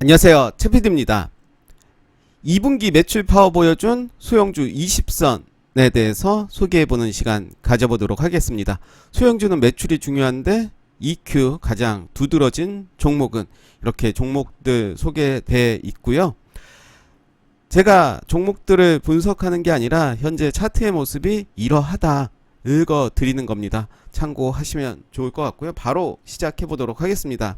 안녕하세요, 최피디입니다. 2분기 매출 파워 보여준 소형주 20선에 대해서 소개해보는 시간 가져보도록 하겠습니다. 소형주는 매출이 중요한데 EQ 가장 두드러진 종목은 이렇게 종목들 소개되어 있고요. 제가 종목들을 분석하는 게 아니라 현재 차트의 모습이 이러하다 읽어드리는 겁니다. 참고하시면 좋을 것 같고요. 바로 시작해보도록 하겠습니다.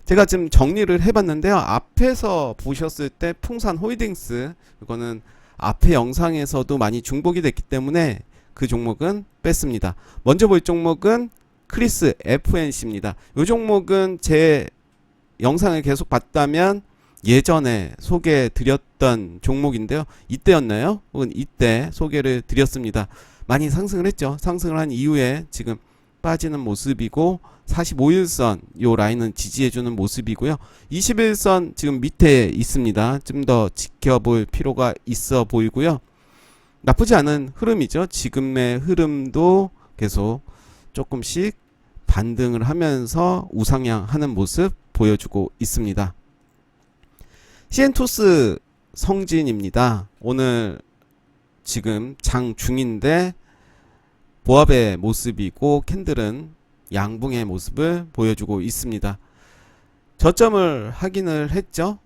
제가 지금 정리를 해봤는데요. 앞에서 보셨을 때 풍산 홀딩스, 이거는 앞에 영상에서도 많이 중복이 됐기 때문에 그 종목은 뺐습니다. 먼저 볼 종목은 크리스 FNC입니다. 이 종목은 제 영상을 계속 봤다면 예전에 소개해 드렸던 종목인데요. 이때였나요? 혹은 이때 소개를 드렸습니다. 많이 상승을 했죠. 상승을 한 이후에 지금 빠지는 모습이고 45일선 요 라인은 지지해주는 모습이고요. 21선 지금 밑에 있습니다. 좀 더 지켜볼 필요가 있어 보이고요. 나쁘지 않은 흐름이죠. 지금의 흐름도 계속 조금씩 반등을 하면서 우상향하는 모습 보여주고 있습니다. 시엔토스 성진입니다. 오늘 지금 장 중인데 보합의 모습이고 캔들은 양봉의 모습을 보여주고 있습니다. 저점을 확인을 했죠.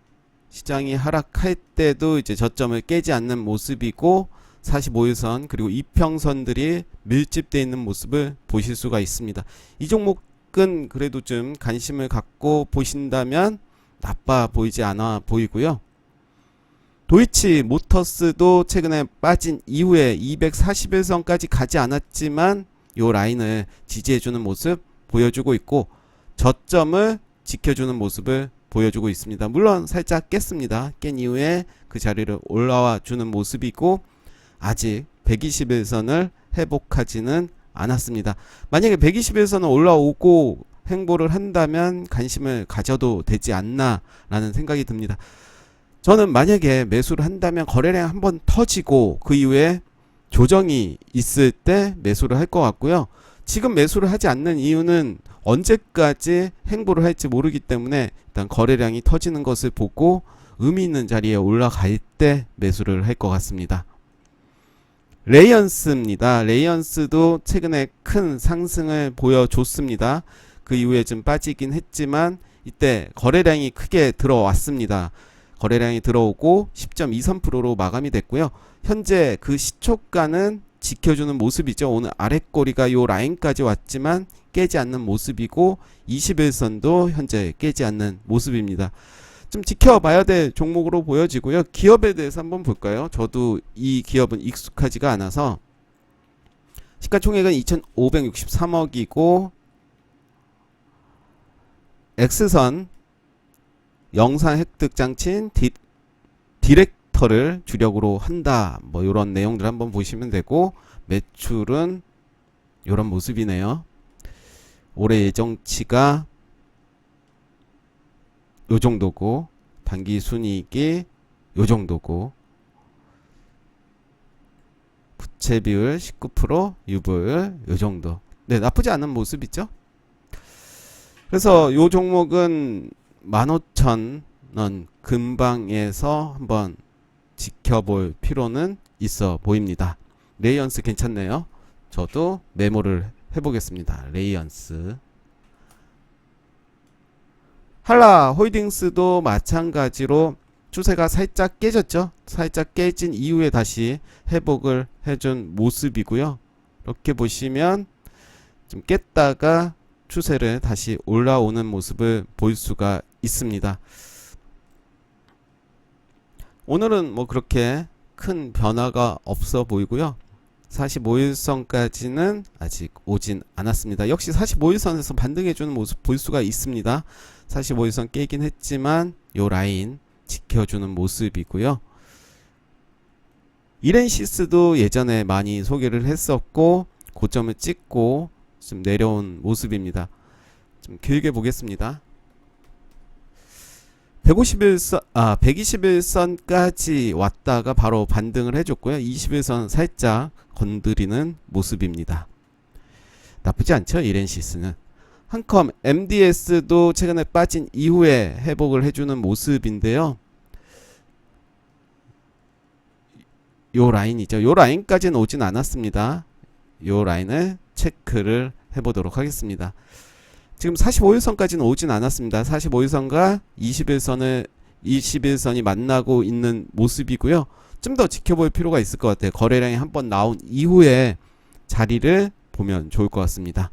시장이 하락할 때도 이제 저점을 깨지 않는 모습이고 45일선 그리고 이평선들이 밀집되어 있는 모습을 보실 수가 있습니다. 이 종목은 그래도 좀 관심을 갖고 보신다면 나빠 보이지 않아 보이고요. 도이치 모터스도 최근에 빠진 이후에 241선까지 가지 않았지만 요 라인을 지지해주는 모습 보여주고 있고 저점을 지켜주는 모습을 보여주고 있습니다. 물론 살짝 깼습니다. 깬 이후에 그 자리를 올라와 주는 모습이고 아직 121선을 회복하지는 않았습니다. 만약에 121선을 올라오고 행보를 한다면 관심을 가져도 되지 않나 라는 생각이 듭니다. 저는 만약에 매수를 한다면 거래량 한번 터지고 그 이후에 조정이 있을 때 매수를 할 것 같고요. 지금 매수를 하지 않는 이유는 언제까지 행보를 할지 모르기 때문에 일단 거래량이 터지는 것을 보고 의미 있는 자리에 올라갈 때 매수를 할 것 같습니다. 레이언스입니다. 레이언스도 최근에 큰 상승을 보여줬습니다. 그 이후에 좀 빠지긴 했지만 이때 거래량이 크게 들어왔습니다. 거래량이 들어오고 10.23%로 마감이 됐고요. 현재 그 시초가는 지켜주는 모습이죠. 오늘 아랫꼬리가 요 라인까지 왔지만 깨지 않는 모습이고 21선도 현재 깨지 않는 모습입니다. 좀 지켜봐야 될 종목으로 보여지고요. 기업에 대해서 한번 볼까요? 저도 이 기업은 익숙하지가 않아서 시가총액은 2,563억이고 X선 영상 획득 장치인 디렉터를 주력으로 한다. 뭐 이런 내용들 한번 보시면 되고 매출은 이런 모습이네요. 올해 예정치가 요 정도고 단기 순이익이 요 정도고 부채 비율 19% 유불 요 정도. 네, 나쁘지 않은 모습이죠. 그래서 요 종목은 15,000원 근방에서 한번 지켜볼 필요는 있어 보입니다. 레이언스 괜찮네요. 저도 메모를 해보겠습니다. 레이언스. 한라 홀딩스도 마찬가지로 추세가 살짝 깨졌죠. 살짝 깨진 이후에 다시 회복을 해준 모습이고요. 이렇게 보시면 좀 깼다가 추세를 다시 올라오는 모습을 볼 수가 있습니다. 오늘은 뭐 그렇게 큰 변화가 없어 보이고요. 45일선까지는 아직 오진 않았습니다. 역시 45일선에서 반등해주는 모습 볼 수가 있습니다. 45일선 깨긴 했지만 요 라인 지켜주는 모습이고요. 이렌시스도 예전에 많이 소개를 했었고 고점을 찍고 좀 내려온 모습입니다. 좀 길게 보겠습니다. 121선까지 왔다가 바로 반등을 해줬고요. 21선 살짝 건드리는 모습입니다. 나쁘지 않죠, 이렌시스는. 한컴 MDS도 최근에 빠진 이후에 회복을 해주는 모습인데요. 요 라인이죠. 요 라인까지는 오진 않았습니다. 요 라인을 체크를 해보도록 하겠습니다. 지금 45일선까지는 오진 않았습니다. 45일선과 21선이 만나고 있는 모습이고요. 좀 더 지켜볼 필요가 있을 것 같아요. 거래량이 한번 나온 이후에 자리를 보면 좋을 것 같습니다.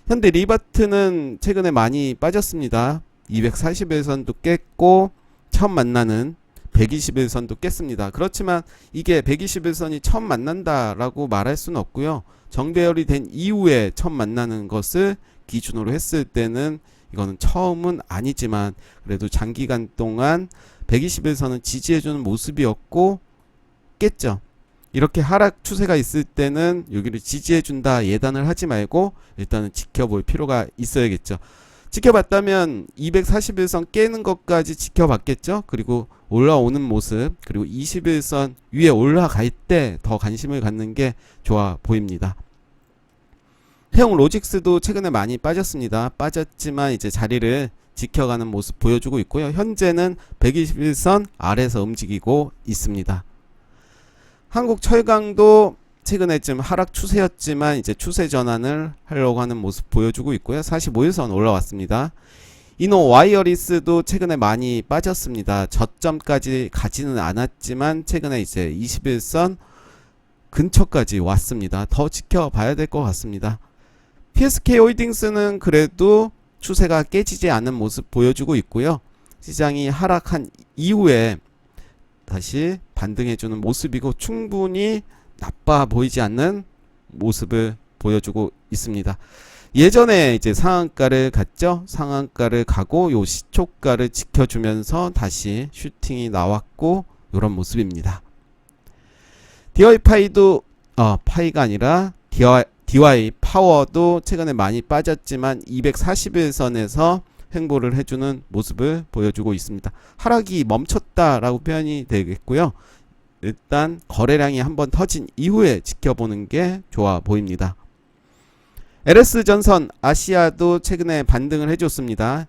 현대 리바트는 최근에 많이 빠졌습니다. 241선도 깼고 처음 만나는 121선도 깼습니다. 그렇지만 이게 121선이 처음 만난다라고 말할 수는 없고요. 정배열이 된 이후에 처음 만나는 것을 기준으로 했을 때는 이거는 처음은 아니지만 그래도 장기간 동안 121선은 지지해주는 모습이었고 깼죠. 이렇게 하락 추세가 있을 때는 여기를 지지해준다 예단을 하지 말고 일단은 지켜볼 필요가 있어야겠죠. 지켜봤다면 241선 깨는 것까지 지켜봤겠죠. 그리고 올라오는 모습, 그리고 21선 위에 올라갈 때 더 관심을 갖는 게 좋아 보입니다. 해용 로직스도 최근에 많이 빠졌습니다. 빠졌지만 이제 자리를 지켜가는 모습 보여주고 있고요. 현재는 121선 아래에서 움직이고 있습니다. 한국철강도 최근에 좀 하락 추세였지만 이제 추세 전환을 하려고 하는 모습 보여주고 있고요. 45일선 올라왔습니다. 이노 와이어리스도 최근에 많이 빠졌습니다. 저점까지 가지는 않았지만 최근에 이제 21선 근처까지 왔습니다. 더 지켜봐야 될 것 같습니다. PSK 홀딩스는 그래도 추세가 깨지지 않은 모습 보여주고 있고요. 시장이 하락한 이후에 다시 반등해주는 모습이고 충분히 나빠 보이지 않는 모습을 보여주고 있습니다. 예전에 이제 상한가를 갔죠. 상한가를 가고 요 시초가를 지켜주면서 다시 슈팅이 나왔고 요런 모습입니다. DY 파이도 파이가 아니라 DY 파워도 최근에 많이 빠졌지만 241선에서 횡보를 해주는 모습을 보여주고 있습니다. 하락이 멈췄다라고 표현이 되겠고요. 일단 거래량이 한번 터진 이후에 지켜보는 게 좋아 보입니다. LS전선 아시아도 최근에 반등을 해줬습니다.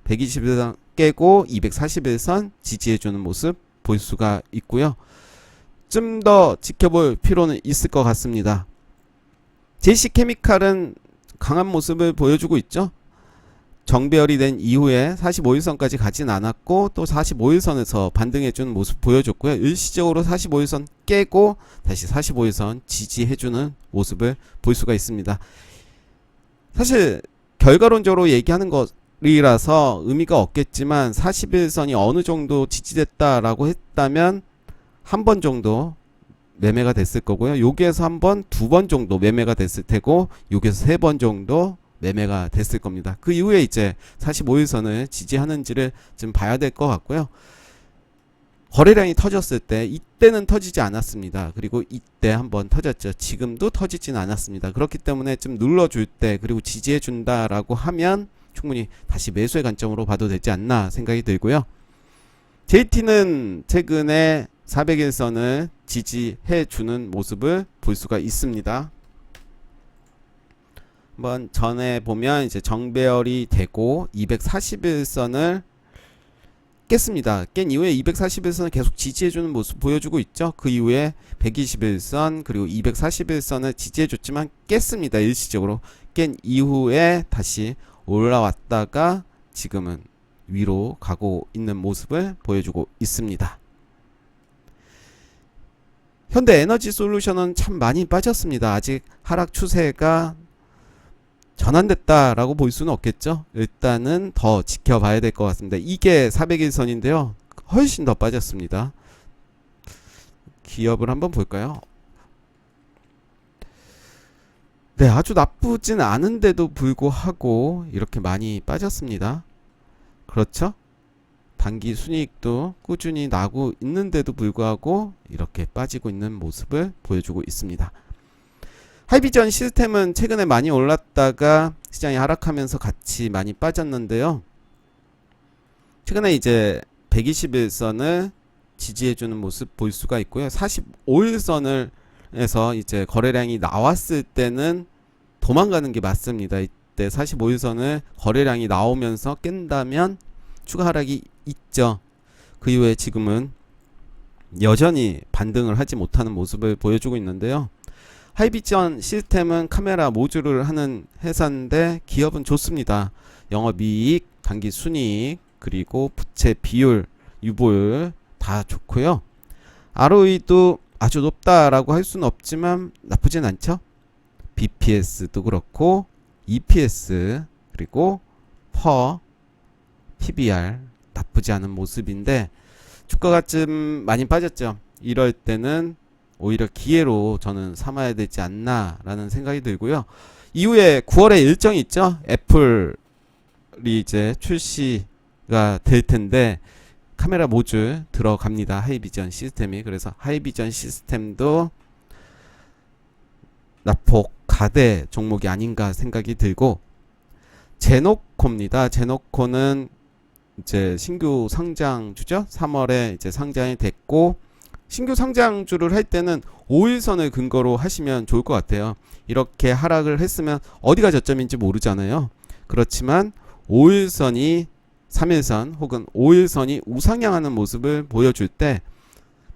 121선 깨고 241선 지지해주는 모습 볼 수가 있고요. 좀 더 지켜볼 필요는 있을 것 같습니다. JC케미칼은 강한 모습을 보여주고 있죠. 정배열이 된 이후에 45일선까지 가진 않았고 또 45일선에서 반등해주는 모습 보여줬고요. 일시적으로 45일선 깨고 다시 45일선 지지해주는 모습을 볼 수가 있습니다. 사실 결과론적으로 얘기하는 것이라서 의미가 없겠지만 41선이 어느 정도 지지됐다라고 했다면 한 번 정도 매매가 됐을 거고요. 여기에서 한 번, 두 번 정도 매매가 됐을 테고 여기에서 세 번 정도 매매가 됐을 겁니다. 그 이후에 이제 45일선을 지지하는지를 좀 봐야 될 것 같고요. 거래량이 터졌을 때 이때는 터지지 않았습니다. 그리고 이때 한번 터졌죠. 지금도 터지지는 않았습니다. 그렇기 때문에 좀 눌러줄 때 그리고 지지해 준다라고 하면 충분히 다시 매수의 관점으로 봐도 되지 않나 생각이 들고요. JT는 최근에 400일선을 지지해 주는 모습을 볼 수가 있습니다. 한번 전에 보면 이제 정배열이 되고 241선을 깼습니다. 깬 이후에 241선을 계속 지지해주는 모습 보여주고 있죠. 그 이후에 121선 그리고 241선을 지지해줬지만 깼습니다. 일시적으로 깬 이후에 다시 올라왔다가 지금은 위로 가고 있는 모습을 보여주고 있습니다. 현대에너지솔루션은 참 많이 빠졌습니다. 아직 하락 추세가 전환됐다라고 볼 수는 없겠죠. 일단은 더 지켜봐야 될 것 같습니다. 이게 400일선인데요. 훨씬 더 빠졌습니다. 기업을 한번 볼까요? 네, 아주 나쁘진 않은데도 불구하고 이렇게 많이 빠졌습니다. 그렇죠? 단기 순이익도 꾸준히 나고 있는데도 불구하고 이렇게 빠지고 있는 모습을 보여주고 있습니다. 하이비전 시스템은 최근에 많이 올랐다가 시장이 하락하면서 같이 많이 빠졌는데요. 최근에 이제 121선을 지지해주는 모습 볼 수가 있고요. 45일선을 해서 이제 거래량이 나왔을 때는 도망가는 게 맞습니다. 때 45일선을 거래량이 나오면서 깬다면 추가 하락이 있죠. 그 이후에 지금은 여전히 반등을 하지 못하는 모습을 보여주고 있는데요. 하이비전 시스템은 카메라 모듈을 하는 회사인데 기업은 좋습니다. 영업이익, 당기순이익, 그리고 부채 비율, 유보율 다 좋고요. ROE도 아주 높다라고 할 수는 없지만 나쁘진 않죠. BPS도 그렇고 EPS 그리고 PER, PBR 나쁘지 않은 모습인데 주가가 좀 많이 빠졌죠. 이럴 때는 오히려 기회로 저는 삼아야 되지 않나 라는 생각이 들고요. 이후에 9월에 일정이 있죠. 애플이 이제 출시가 될 텐데 카메라 모듈 들어갑니다. 하이비전 시스템이. 그래서 하이비전 시스템도 낙폭 가대 종목이 아닌가 생각이 들고, 제노코입니다. 제노코는 이제 신규 상장주죠. 3월에 이제 상장이 됐고, 신규 상장주를 할 때는 5일선을 근거로 하시면 좋을 것 같아요. 이렇게 하락을 했으면 어디가 저점인지 모르잖아요. 그렇지만 5일선이 3일선 혹은 5일선이 우상향하는 모습을 보여줄 때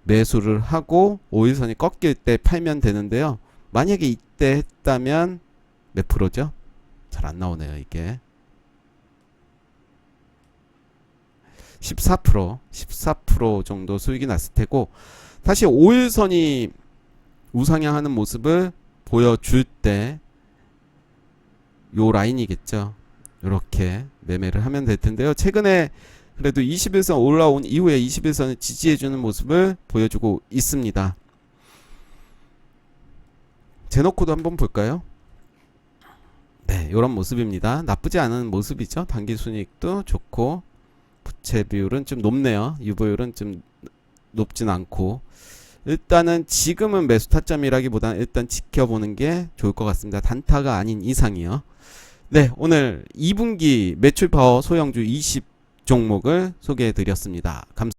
매수를 하고 5일선이 꺾일 때 팔면 되는데요. 만약에 이때 했다면 몇 프로죠? 잘 안 나오네요, 이게. 14% 정도 수익이 났을 테고, 다시 5일선이 우상향하는 모습을 보여줄 때 요 라인이겠죠. 이렇게 매매를 하면 될 텐데요. 최근에 그래도 21선 올라온 이후에 21선을 지지해주는 모습을 보여주고 있습니다. 제노코도 한번 볼까요? 네, 이런 모습입니다. 나쁘지 않은 모습이죠. 당기순이익도 좋고 부채 비율은 좀 높네요. 유보율은 좀 높진 않고, 일단은 지금은 매수 타점이라기보다는 일단 지켜보는 게 좋을 것 같습니다. 단타가 아닌 이상이요. 네, 오늘 2분기 매출 파워 소형주 20 종목을 소개해 드렸습니다. 감사합니다.